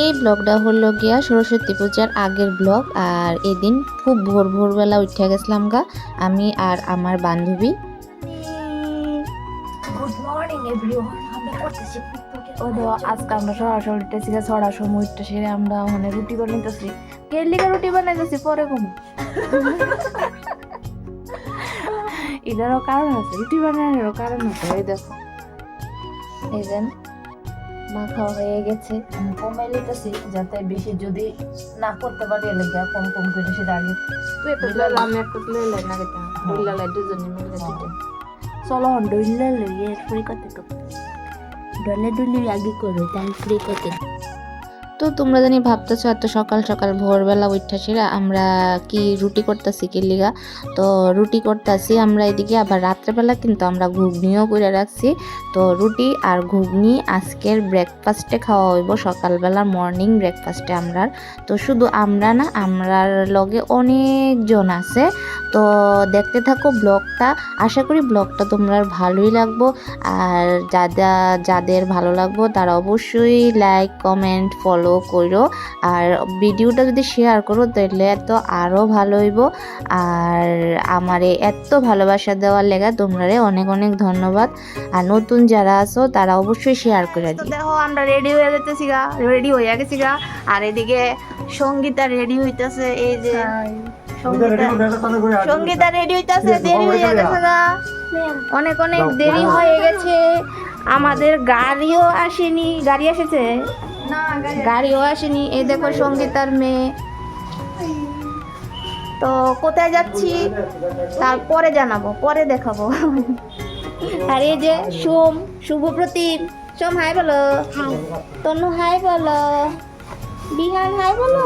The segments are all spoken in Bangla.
এই ব্লগটা হলো গিয়া সরস্বতী পূজার আগের ব্লগ। আর এদিন খুব ভোরবেলা উঠে গেছিলাম গা আমি আর আমার বান্ধবী। Good morning everyone. আমরা করতেছি ও তো আজকে আমরা সরাসরি উঠতেছি ছড়ার সময় উঠতেছি আমরা মানে রুটি বানাইতেছি। কেলিকা রুটি বানাইতেছি পরে কমু এটারও কারণ আছে, রুটি বানানোরও কারণ আছে। এই দেখো এই যে মাখা হয়ে গেছে, কমাই লিতেছি যাতে বেশি যদি না করতে পারি এলে কম কম করে সেটা আগে তুই একটা লইলে আমি একটা লইলে না এটা লইলে দুজনে মিলে দুটো চলো ডইলে লইয়ে ফ্রি করতে তো ডলে ডলি আগে করো তাই ফ্রি করতে। তো তোমরা জানি ভাবতেছো এত সকাল সকাল ভোরবেলা উঠাছিরা আমরা কি রুটি করতেছি কি লিগা। তো রুটি করতেছি আমরা এদিকে, আবার রাত্রেবেলা কিন্তু আমরা ঘুগনিও করে রাখছি। তো রুটি আর ঘুগনি আজকের ব্রেকফাস্টে খাওয়া হইব, সকালবেলা মর্নিং ব্রেকফাস্টে আমরা। তো শুধু আমরা না, আমরার লগে অনেকজন আছে। তো দেখতে থাকো ব্লগটা, আশা করি ব্লগটা তোমরা ভালোই লাগবো। আর যাদের ভালো লাগবো তারা অবশ্যই লাইক কমেন্ট ফলো করো। আর ভিডিওটা যদি শেয়ার করো তাহলে তো আরও ভালো হইব। আর আমারে এত ভালোবাসা দেওয়ার লেগা তোমরা অনেক অনেক ধন্যবাদ। আর নতুন যারা আছো তারা অবশ্যই শেয়ার করে দিও। দেখো আমরা রেডি হয়ে যেতেছি গা, রেডি হয়ে গেছি গা। আর এদিকে সঙ্গীতা রেডি হইতেছে, এই যে সঙ্গীতা রেডি হইতেছে, দেরি হয়ে গেছে গা, অনেক অনেক দেরি হয়ে গেছে। আমাদের গাড়িও আসেনি, গাড়ি এসেছে না, গাড়িও আসেনি। এই দেখো সঙ্গীতার মেয়ে। তো কোথায় যাচ্ছি তারপরে জানাবো, পরে দেখাবো। আর এই যে শুভপ্রতিম, সোম হাই বলো, তনু হাই বলো, বিহান হাই বলো।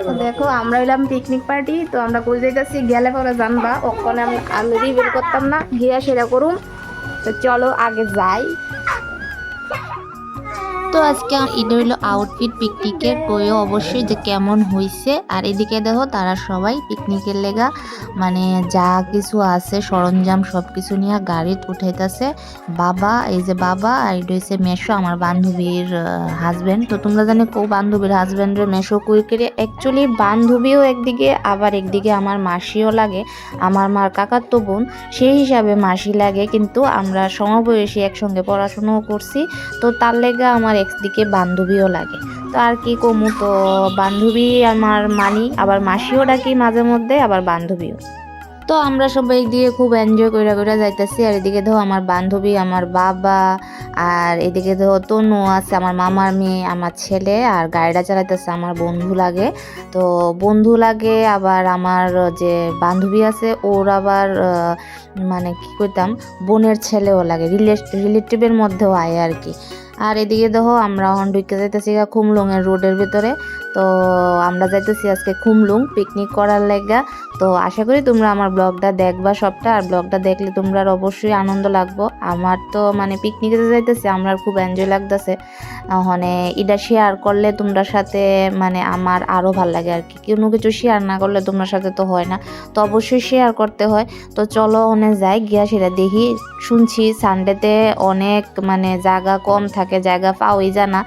তো দেখো আমরা এলাম পিকনিক পার্টি। তো আমরা কই যাইতেছি গেলে পরে জানবা, ওখানে আমি রিভিল করতাম না, গিয়া সেরা করুম। তো চলো আগে যাই। তো আজকে এটা হইলো আউটফিট পিকনিকের, কইও অবশ্যই যে কেমন হয়েছে। আর এদিকে দেখো তারা সবাই পিকনিকের লেগা মানে যা কিছু আছে সরঞ্জাম সব কিছু নিয়ে গাড়িতে উঠাইতেছে। বাবা, এই যে বাবা, আর এটা হচ্ছে মেশো, আমার বান্ধবীর হাজব্যান্ড। তো তোমরা জানো কেউ বান্ধবীর হাজব্যান্ডের মেশো কুই করে, অ্যাকচুয়ালি বান্ধবীও একদিকে আবার একদিকে আমার মাসিও লাগে, আমার মার কাকাতো বোন, সেই হিসাবে মাসি লাগে। কিন্তু আমরা সমবয়সী, একসঙ্গে পড়াশুনোও করছি, তো তার লেগা আমার একদিকে বান্ধবীও লাগে। তো আর কি কমু, তো বান্ধবী আমার মানি, আবার মাসিও ডাকি মাঝে মধ্যে, আবার বান্ধবীও। তো আমরা সবাই দিয়ে খুব এনজয় করে যাইতেছি। আর এদিকে ধরো আমার বান্ধবী, আমার বাবা, আর এদিকে ধরো তনু আছে, আমার মামার মেয়ে, আমার ছেলে, আর গাড়িটা চালাইতেছে আমার বন্ধু লাগে। তো বন্ধু লাগে, আবার আমার যে বান্ধবী আছে ওর আবার মানে কি করতাম বোনের ছেলেও লাগে, রিলেটিভের মধ্যেও আয় আর কি। আর এদিকে দেখো আমরা এখন ঢুকে যাইতেছি খুমলুঙের রোডের ভিতরে। তো আমরা যাইতেছি আজকে খুমলুং পিকনিক করার লাগা। তো আশা করি তোমরা আমার ব্লগটা দেখবা সবটা। আর ব্লগটা দেখলে তোমরা অবশ্যই আনন্দ লাগবো। আমার তো মানে পিকনিকে যাইতেছি, আমরা খুব এনজয় লাগতেছে। মানে এটা শেয়ার করলে তোমরা সাথে মানে আমার আরও ভালো লাগে আর কি। কোনো কিছু শেয়ার না করলে তোমরা সাথে তো হয় না, তো অবশ্যই শেয়ার করতে হয়। তো চলো ওখানে যাই, গিয়া সেটা দেখি। শুনছি সানডেতে অনেক মানে জায়গা কম থাকে, জায়গা পাওয়াই যায় না।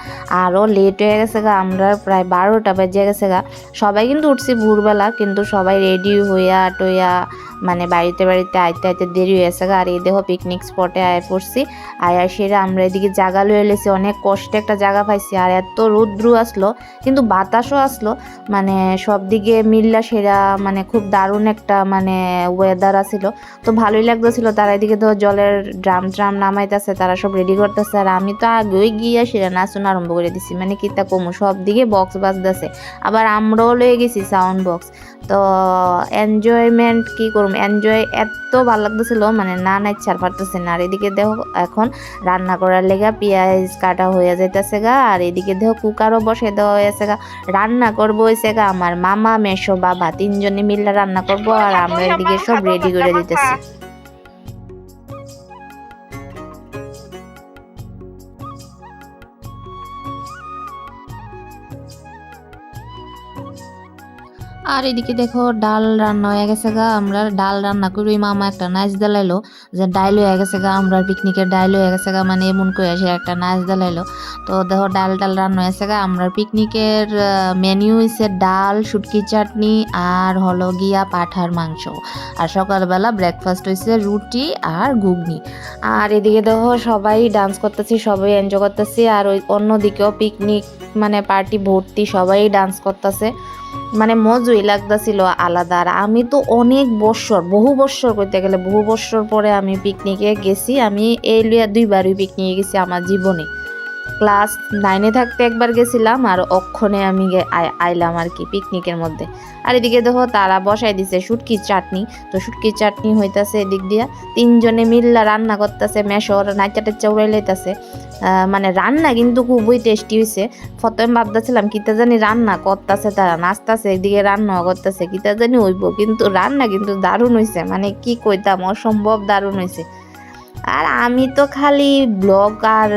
আরও লেট হয়ে গেছে গা, আমরা প্রায় 12টা বেজে গেছে গা। সবাই কিন্তু উঠছি ভোরবেলা, কিন্তু সবাই রেডি হইয়া টইয়া মানে বাড়িতে আইতে দেরি হয়েছে গা। আর এই দেখো পিকনিক স্পটে আয় পড়ছি। আয়া সেরা আমরা এদিকে জায়গা লয়ে এলেছি, অনেক কষ্টে একটা জায়গা পাইছি। আর এত রৌদ্র আসলো, কিন্তু বাতাসও আসলো, মানে সব দিকে মিল্লা সেরা মানে খুব দারুণ একটা মানে ওয়েদার আসিল। তো ভালোই লাগতেছিল। তারা এদিকে তো জলের ড্রাম নামাইতেছে, তারা সব রেডি করতেছে। আর আমি তো আগেই গিয়ে সেরা নাচন আরম্ভ করে দিছি, মানে কিতা কমু, সব দিকে বক্স বাজতেছে, আবার আমরাও লয়ে গেছি সাউন্ড বক্স। তো এনজয়মেন্ট কি করুম, এনজয় এত ভালো লাগতেছিল মানে না ইচ্ছা পারতেছে না। আর এদিকে দেখো এখন রান্না করার লেগা পেঁয়াজ কাটা হয়ে যাইতেছে গা। আর এদিকে দেখো কুকারও বসে দেওয়া হয়েছে গা, রান্না করবো হয়েছে গা আমার মামা মেশো বাবা তিনজনে মিলে রান্না করবো। আর আমরা এদিকে সব রেডি করে দিতেছি। আর এদিকে দেখো ডাল রান্না হয়ে গেছে গা, আমরা ডাল রান্না করি, মামা একটা নাচ দিলাইলো যে ডাইল হয়ে গেছে গা, আমরা পিকনিকের ডাইল হয়ে গেছে গা, মানে এমন করে এসে একটা নাচ দিলাইলো। তো তো দেখো ডাল রান্না হয়েছে গা। আমরা পিকনিকের মেনু হয়েছে ডাল, শুটকি চাটনি আর হলো গিয়া পাঠার মাংস। আর সকালবেলা ব্রেকফাস্ট হয়েছে রুটি আর ঘুগনি। আর এদিকে দেখো সবাই ডান্স করতেছি, সবাই এনজয় করতেছি। আর ওই অন্যদিকেও পিকনিক মানে পার্টি ভর্তি, সবাই ডান্স করতেছে, মানে মজুই লাগতেছিল আলাদা। আর আমি তো অনেক বহু বছর করতে গেলে বহু বছর পরে আমি পিকনিকে গেছি। আমি এই লিয়া 2বারই পিকনিকে গেছি আমার জীবনে। ক্লাস 9-এ থাকতে একবার গেছিলাম, আর অক্ষণে আমি আইলাম আর কি পিকনিকের মধ্যে। আর এদিকে দেখো তারা বসাই দিছে শুটকির চাটনি। তো শুটকির চাটনি হইতাছে এদিক দিয়া 3জনে মিল্লা রান্না করতেছে, মেশর নাইচা টেচা উড়াই লাইতাছে। মানে রান্না কিন্তু খুবই টেস্টি হয়েছে। প্রথমে ভাবতেছিলাম কিতা জানি রান্না করতেছে, তারা নাচতেছে এদিকে রান্নাও করতেছে, কিতা জানি হইব, কিন্তু রান্না কিন্তু দারুণ হয়েছে, মানে কি কইতাম, অসম্ভব দারুণ হয়েছে। আর আমি তো খালি ব্লগ আর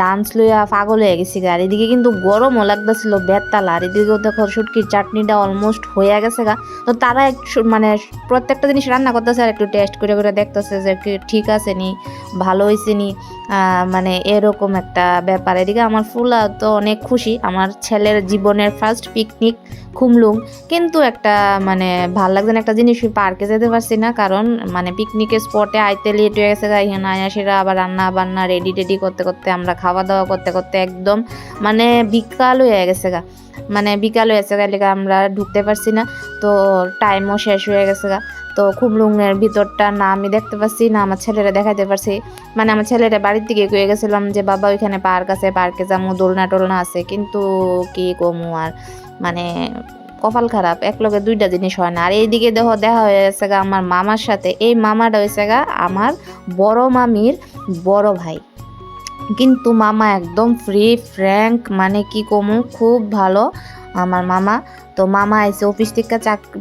ডান্স লইয়া পাগল হয়ে গেছি। আর এদিকে কিন্তু গরমও লাগতেছিল বেতালা। আর এদিকেও দেখো শুটকির চাটনিটা অলমোস্ট হয়ে গেছে গা। তো তারা মানে প্রত্যেকটা জিনিস রান্না করতেছে আর একটু টেস্ট করে করে দেখতেছে যে ঠিক আছে নি, ভালো হয়েছে নি, মানে এরকম একটা ব্যাপার। এদিকে আমার ফুলা তো অনেক খুশি, আমার ছেলের জীবনের ফার্স্ট পিকনিক খুমলুম। কিন্তু একটা মানে ভাল লাগছে না একটা জিনিস, পার্কে যেতে পারছি না, কারণ মানে পিকনিকের স্পটে আইতে লেট হয়ে গেছে। এখানে আয়া সেরা আবার রান্না বান্না রেডি টেডি করতে করতে, আমরা খাওয়া দাওয়া করতে করতে একদম মানে বিকাল হয়ে গেছে গা। মানে বিকাল হয়েছে গা, লেগে আমরা ঢুকতে পারছি না। তো টাইমও শেষ হয়ে গেছে গা। তো খুমলুঙের ভিতরটা না আমি দেখতে পাচ্ছি না আমার ছেলেরা দেখাইতে পারছি। মানে আমার ছেলেরা বাড়ির দিকে গিয়ে গেছিলাম যে বাবা ওইখানে পার্ক আছে, পার্কে যাবো, দোলনা টোলনা আছে, কিন্তু কি কমু আর, মানে কপাল খারাপ, একলগে 2টা জিনিস হয় না। আর এইদিকে দেখা হয়ে গেছে গা আমার মামার সাথে। এই মামাটা হয়েছে গা আমার বড় মামির বড় ভাই। কিন্তু মামা একদম ফ্রি ফ্র্যাঙ্ক, মানে কি কমু, খুব ভালো আমার মামা। তো মামা আইসে অফিস থেকে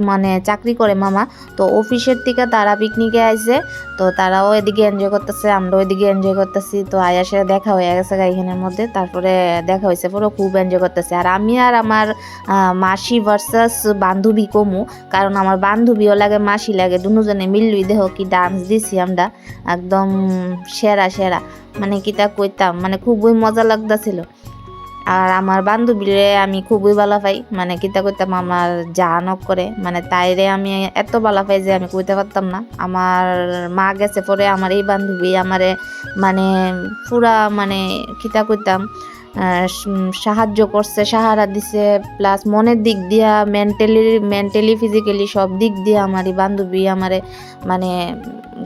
মানে চাকরি করে মামা। তো অফিসের থেকে তারা পিকনিকে আইসে। তো তারাও এদিকে এনজয় করতেছে, আমরাও এদিকে এনজয় করতেছি। তো আয়াসে দেখা হয়ে গেছে এখানের মধ্যে, তারপরে দেখা হয়েছে, পুরো খুব এনজয় করতেছে। আর আমি আর আমার মাসি ভার্সাস বান্ধবী কমু, কারণ আমার বান্ধবীও লাগে মাসি লাগে, দুজনে মিললুই দেহ কি ডান্স দিছি আমরা, একদম সেরা সেরা, মানে কিতা কইতাম, মানে খুবই মজা লাগতেছিল। আর আমার বান্ধবীরে আমি খুবই ভালো পাই, মানে কিতা কইতাম, আমার জানক করে, মানে তাইরে আমি এত ভালো পাই যে আমি কইতে পারতাম না। আমার মা গেছে পরে আমার এই বান্ধবী আমারে মানে পুরা মানে কিতা কইতাম সাহায্য করছে, সাহারা দিছে, প্লাস মনের দিক দিয়া মেন্টালি ফিজিক্যালি সব দিক দিয়ে আমার এই বান্ধবী আমারে মানে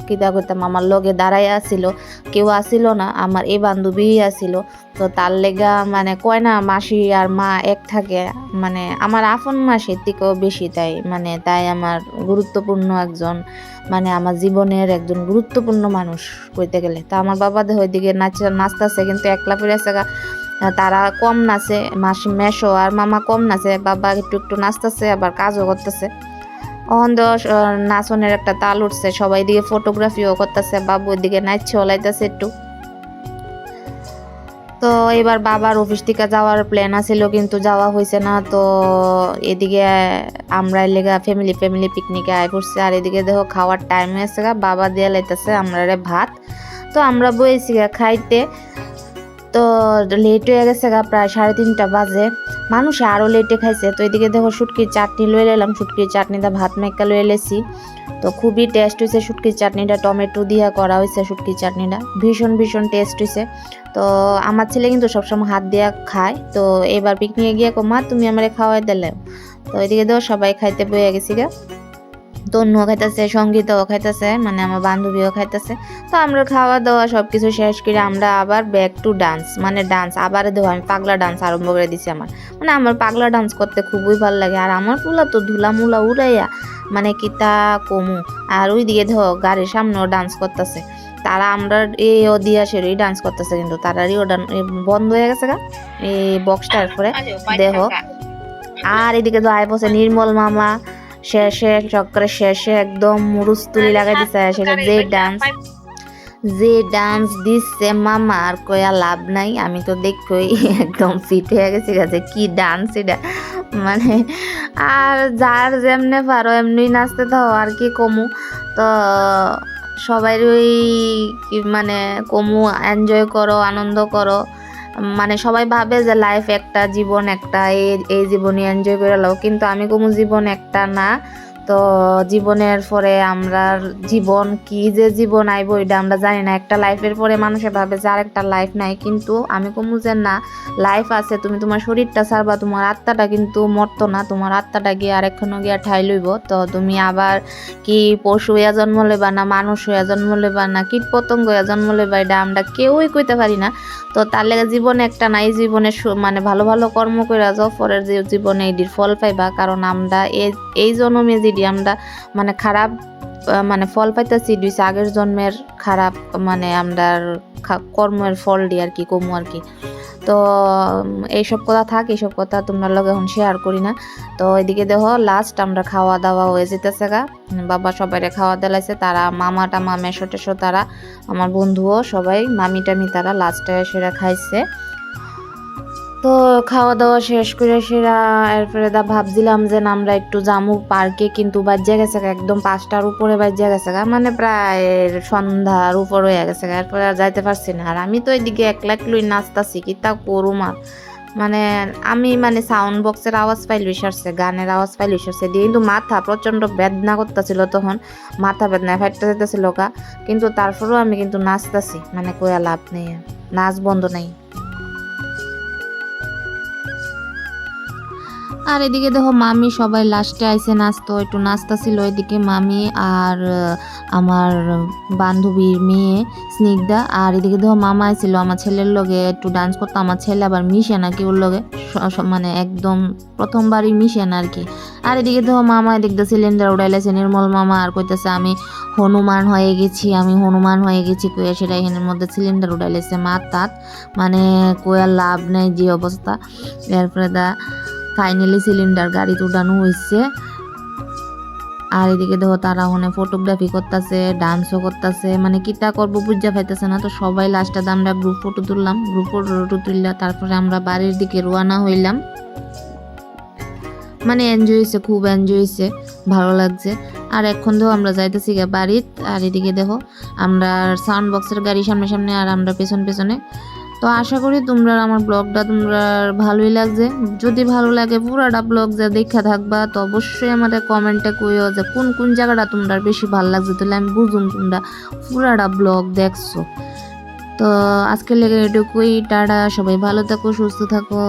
কিতা করতাম আমার লগে দাঁড়াই আসিল, কেউ আসিল না, আমার এই বান্ধবীই আসিল। তো তার লেগা মানে কয় না মাসি আর মা এক থাকে, মানে আমার আপন মাসির থেকেও বেশি, তাই আমার গুরুত্বপূর্ণ একজন, মানে আমার জীবনের একজন গুরুত্বপূর্ণ মানুষ কইতে গেলে। তা আমার বাবা দেহ ওইদিকে নাচতেছে, কিন্তু একলা ফিরে আছে, তারা কম নাচে, মাসি মেশো আর মামা কম নাচে, বাবা একটু একটু নাচতেছে আবার কাজও করতেছে। অহন নাচনের একটা তাল উঠছে, সবাই দিকে ফটোগ্রাফিও করতেছে, বাবু ওইদিকে নাচছে ওলাইতেছে একটু। তো এবার বাবার অফিস থেকে যাওয়ার প্ল্যান আছিল, কিন্তু যাওয়া হয়েছে না। তো এদিকে আমরা লেগা ফ্যামিলি পিকনিকে আয় পড়ছে। আর এদিকে দেখো খাওয়ার টাইম হয়েছে গা, বাবা দিয়ে লাইতেছে আমরা ভাত। তো আমরা বইছি গা খাইতে। তো লেট হয়ে গেছে গা, প্রায় 3:30 বাজে, মানুষ আরও লেটে খাইছে। তো এদিকে দেখো শুটকির চাটনি লয়ে এলাম, শুটকির চাটনিটা ভাত মেকা লয়ে এলেছি। তো খুবই টেস্ট হয়েছে শুটকির চাটনিটা, টমেটো দিয়ে করা হয়েছে শুটকির চাটনিটা, ভীষণ টেস্ট হয়েছে। তো আমার ছেলে কিন্তু সবসময় হাত দিয়ে খায়। তো এবার পিকনিকে গিয়ে মা তুমি আমারে খাওয়াই দিলে। তো এদিকে দেখো সবাই খাইতে বয়ে গেছি গা, তন্নুও খাইতেছে, সঙ্গীতাও খাইতেছে, মানে আমার বান্ধবীও খাইতেছে। তো আমরা খাওয়া দাওয়া সব কিছু শেষ করে আমরা আবার ব্যাক টু ডান্স, মানে ডান্স আবার দেবো। আমি পাগলা ডান্স আরম্ভ করে দিছি। আমার পাগলা ডান্স করতে খুবই ভালো লাগে। আর আমার ফুলা তো ধুলামুলা উড়াইয়া মানে কিতা কমু। আর ওই দিকে ধর গাড়ির সামনেও ডান্স করতেছে, তারা আমরা এই দিয়া সেরই ডান্স করতেছে, কিন্তু তারারই ও বন্ধ হয়ে গেছে গা এই বক্সটার পরে দেহ। আর এদিকে তো আয় বসে নির্মল মামা, শেষে চক্রে শেষে একদম মুরুজ তুলি লাগাই দিছে। সেটা যে ডান্স দিচ্ছে মামা, আর কয়া লাভ নাই, আমি তো দেখই একদম ফিট হয়ে গেছি গাছে, কি ডান্স এটা, মানে আর যার যেমনে পারো এমনি নাচতে থাও, আর কি কমু। তো সবাই ওই মানে কমু এনজয় করো, আনন্দ করো, মানে সবাই ভাবে যে লাইফ একটা, জীবন একটা, এই জীবনে এনজয় করে লাও, কিন্তু আমি কোনো জীবন একটা না। তো জীবনের পরে আমরা জীবন কি যে জীবন আইব এটা আমরা জানি না। একটা লাইফের পরে মানুষে ভাবে যে আরেকটা লাইফ নাই, কিন্তু আমি কমু যে না, লাইফ আছে। তুমি তোমার শরীরটা ছাড়বা, তোমার আত্মাটা কিন্তু মরতো না, তোমার আত্মাটা গিয়ে আরেকখানো গিয়া ঠাই লইব। তো তুমি আবার কি পশু হইয়া জন্ম লেবা, না মানুষ হইয়া জন্ম লেবা, না কীট পতঙ্গ হইয়া জন্ম লেবা, এটা আমরা কেউই কইতে পারি না। তো তার লেগে জীবনে একটা নাই, জীবনে মানে ভালো ভালো কর্ম করে যাও, পরের যে জীবনে এটির ফল পাইবা। কারণ আমরা এই জন্মে যেটি আমরা মানে খারাপ মানে ফল পাইতেছি, আগের জন্মের খারাপ মানে আমরা কর্মের ফল দি আর কি, কমু আর কি। তো এইসব কথা থাক, এইসব কথা তোমরা লগে এখন শেয়ার করি না। তো এদিকে দেখো লাস্ট আমরা খাওয়া দাওয়া হয়ে যেতেছে গা, বাবা সবাইরে খাওয়া দিলাইছে, তারা মামা টামা মেশো টেশো তারা, আমার বন্ধুও সবাই মামি টামি তারা লাস্টে সেরা খাইছে। তো খাওয়া দাওয়া শেষ করে সেরা এরপরে ভাবছিলাম যে না আমরা একটু জামু পার্কে, কিন্তু বাজ্যা গেছে একদম 5টার উপরে বাজ্যা গেছে গা, মানে প্রায় সন্ধ্যার উপর হয়ে গেছে গা। এরপরে আর যাইতে পারছি না। আর আমি তো এদিকে একলা একলুই নাচতাছি, কি তা করুম আর। মানে আমি মানে সাউন্ড বক্সের আওয়াজ পাইলই সারছে, গানের আওয়াজ পাইলই সারছে দিয়ে, কিন্তু মাথা প্রচণ্ড বেদনা করতেছিল, তখন মাথা বেদনায় ফাইটতে যেতেছিল গা। কিন্তু তারপরেও আমি কিন্তু নাচতাছি, মানে কইয়া লাভ নেই, নাচ বন্ধ নাই। আর এদিকে দেখো মামি সবাই লাস্টে আইসে নাচতো, একটু নাচতাছিল এদিকে মামি আর আমার বান্ধবীর মেয়ে স্নিগ্ধা। আর এদিকে দেখো মামা আইছিল আমার ছেলের লগে একটু ডান্স করতো। আমার ছেলে আবার মিশে না কি ওর লগে, মানে একদম প্রথমবারই মিশে না আর কি। আর এদিকে দেখো মামা এদিকে সিলিন্ডার উড়াইলেছে নির্মল মামা, আর কইতেছে আমি হনুমান হয়ে গেছি, আমি হনুমান হয়ে গেছি কইয়া সেটা এখানের মধ্যে সিলিন্ডার উড়াইলেছে মাথাত, মানে কইয়া লাভ নেই যে অবস্থা। এরপরে ফাইনালি সিলিন্ডার গাড়িতে উঠানো হয়েছে। আর এদিকে দেখো তারা ওখানে ফটোগ্রাফি করতেছে, ডান্সও করতেছে, মানে কিতা করবো বুঝা পাইতেছে না। তো সবাই লাস্টে আমরা গ্রুপ ফটো তুললাম, গ্রুপ ফটো তুললা তারপরে আমরা বাড়ির দিকে রওনা হইলাম। মানে এনজয় হয়েছে, খুব এনজয় হয়েছে, ভালো লাগছে। আর এখন দেখো আমরা যাইতেছি গা বাড়িত। আর এদিকে দেখো আমরা সাউন্ড বক্সের গাড়ি সামনে সামনে আর আমরা পেছন পেছনে। তো আশা করি তোমরা আমার ব্লগটা তোমরা ভালোই লাগছে। যদি ভালো লাগে পুরাটা ব্লগ যা দেখা থাকবা, তো অবশ্যই আমাদের কমেন্টে কইও যে কোন কোন জায়গাটা তোমরা বেশি ভালো লাগছে, তাহলে আমি বুঝুম তোমরা পুরাটা ব্লগ দেখছো। তো আজকের লেগে এটুকুই, টাটা, সবাই ভালো থাকো, সুস্থ থাকো।